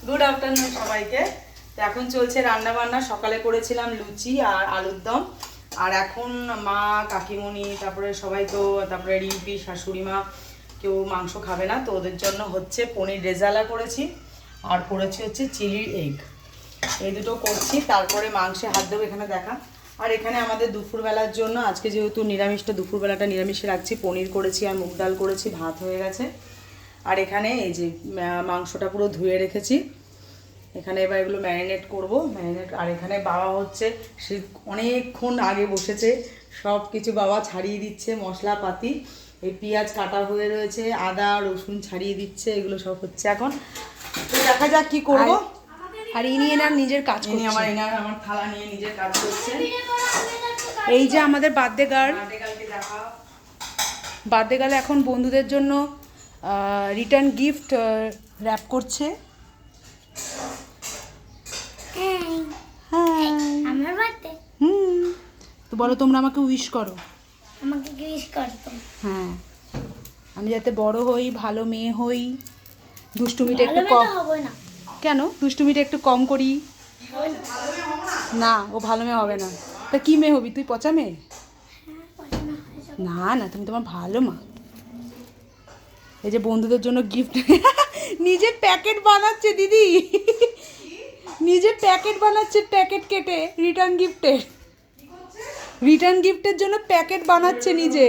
Good afternoon সবাইকে। তো এখন চলছে রান্না বান্না। সকালে করেছিলাম লুচি আর আলুর দম, আর এখন মা কাকিমণি তারপরে সবাই তো, তারপরে রিম্পি শাশুড়ি মা কেউ মাংস খাবে না, তো ওদের জন্য হচ্ছে পনির রেজালা করেছি আর করেছি হচ্ছে চিলি এগ, এই দুটো করছি। তারপরে মাংসে হাত দেবো, এখানে দেখা। আর এখানে আমাদের দুপুরবেলার জন্য আজকে যেহেতু নিরামিষটা, দুপুরবেলাটা নিরামিষে রাখছি, পনির করেছি আর মুগ ডাল করেছি, ভাত হয়ে গেছে। আর এখানে এই যে মাংসটা পুরো ধুয়ে রেখেছি, এখানে এবার এগুলো ম্যারিনেট করব, ম্যারিনেট। আর এখানে বাবা হচ্ছে সে অনেকক্ষণ আগে বসেছে, সব কিছু বাবা ছাড়িয়ে দিচ্ছে, মশলাপাতি, এই পেঁয়াজ কাটা হয়ে রয়েছে, আদা রসুন ছাড়িয়ে দিচ্ছে, এগুলো সব হচ্ছে এখন। তো দেখা যাক কি করব। আর ইনি এনার নিজের কাজ করছে, আমার থালা নিয়ে নিজের কাজ করছে। এই যে আমাদের বার্থডে গার্ল, বার্থডে গার্ল এখন বন্ধুদের জন্য রিটার্ন গিফট র্যাপ করছে। আমার বার্থডে, তো বলো তোমরা আমাকে উইশ করো। আমাকে উইশ করতো। হ্যাঁ, আমি যাতে বড় হই, ভালো মেয়ে হই, দুষ্টুমিটা একটু ভালো কম। মেয়ে হবে না। কেন? দুষ্টুমিটা একটু কম করি। না, ও ভালো মেয়ে হবে না। তা কি মেয়ে হবি তুই? পচা মেয়ে? না না, তুমি তোমার ভালো মা। এই যে বন্ধুদের জন্য গিফট নিজে প্যাকেট বানাচ্ছে দিদি, নিজে প্যাকেট বানাচ্ছে, প্যাকেট কেটে রিটার্ন গিফটের, রিটার্ন গিফটের জন্য প্যাকেট বানাচ্ছে নিজে।